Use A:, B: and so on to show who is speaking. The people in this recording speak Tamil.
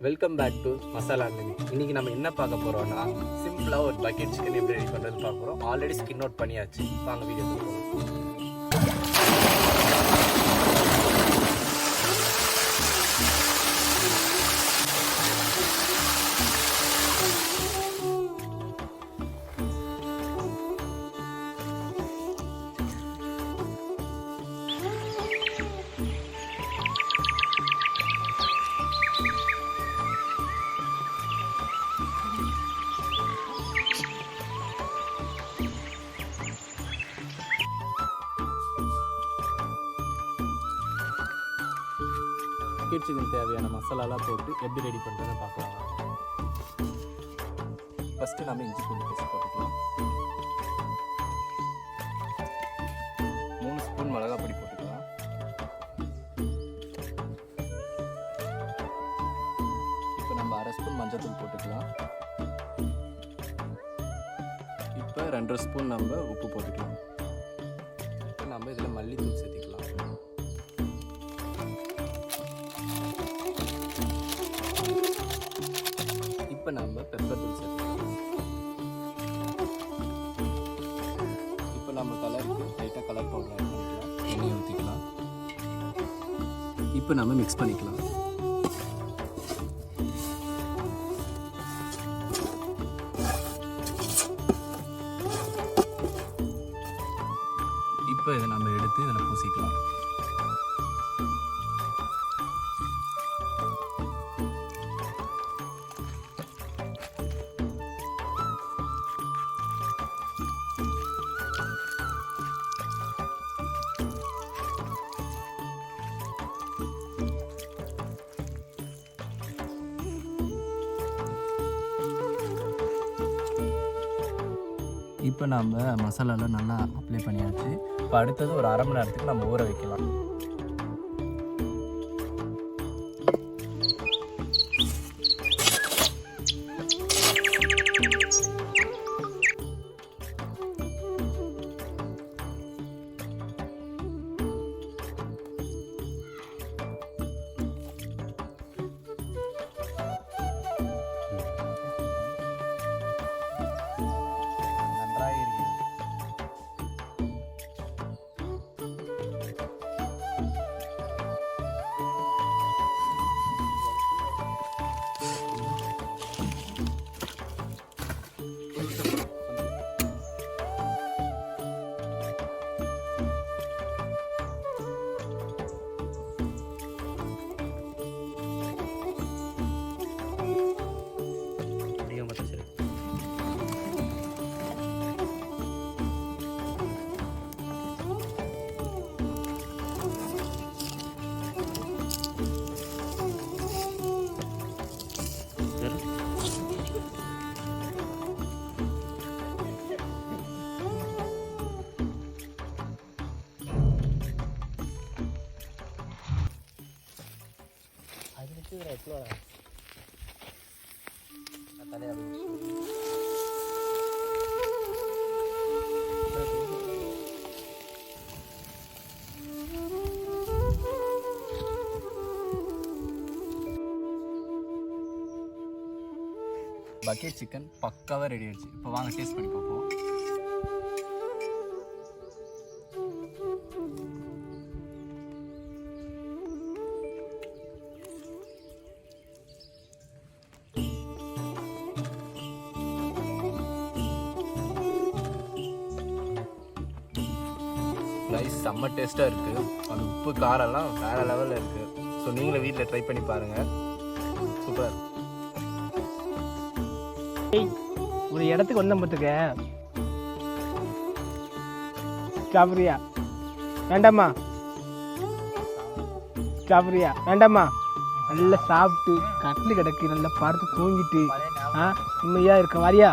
A: Welcome back to masala limit. இன்றைக்கி நம்ம என்ன பார்க்க போகிறோம்னா சிம்பிளாக ஒரு பக்கெட் சிக்கன் எப்படி ரெடி பண்ணுறது பார்க்க போகிறோம். ஆல்ரெடி ஸ்கின் அவுட் பண்ணியாச்சு. வாங்க வீடியோ போகிறோம். பக்கெட் சிக்கன் தேவையான மசாலாலாம் போட்டு எப்படி ரெடி பண்ணுறதுன்னு பார்க்கலாம். ஃபஸ்ட்டு நம்ம இஞ்சி பூண்டு பேஸ்ட் போட்டுக்கலாம். 3 ஸ்பூன் மிளகாய் பொடி போட்டுக்கலாம். இப்போ நம்ம 1/2 ஸ்பூன் மஞ்சள் தூள் போட்டுக்கலாம். இப்போ 2 ஸ்பூன் நம்ம உப்பு போட்டுக்கலாம். இப்போ நம்ம இதில் மல்லித்தூள் சேர்த்துக்கலாம். இப்போ நம்ம பெப்பர் தூள் சேர்த்துக்கலாம். இப்போ நம்ம கலருக்கு லைட்டாக கலர் பவுடர் ஆட் பண்ணிக்கலாம். எண்ணெய் ஊற்றிக்கலாம். இப்போ நம்ம மிக்ஸ் பண்ணிக்கலாம். இப்போ இதை நம்ம எடுத்து இதில் பூசிக்கலாம். இப்போ நம்ம மசாலாலாம் நல்லா அப்ளை பண்ணியாச்சு. இப்போ அடுத்தது ஒரு 1/2 மணி நேரத்துக்கு நம்ம ஊற வைக்கலாம். பக்கெட் சிக்கன் பக்காவாக ரெடி ஆயிடுச்சு. இப்போ வாங்க டேஸ்ட் பண்ணி பார்ப்போம். ரைஸ் செம்ம டேஸ்ட்டாக இருக்குது. அது உப்பு காரெல்லாம் வேறு லெவலில் இருக்குது. ஸோ நீங்களும் வீட்டில் ட்ரை பண்ணி பாருங்கள். சூப்பர்.
B: ஒரு இடத்துக்கு வந்த பார்த்துக்க. சாப்பிட்றியா வேண்டாமா? சாப்பிட்றியா வேண்டாமா? நல்லா சாப்பிட்டு கட்டில் கிடக்கு, நல்லா படுத்து தூங்கிட்டு நிம்மதியாக இருக்க. வாரியா?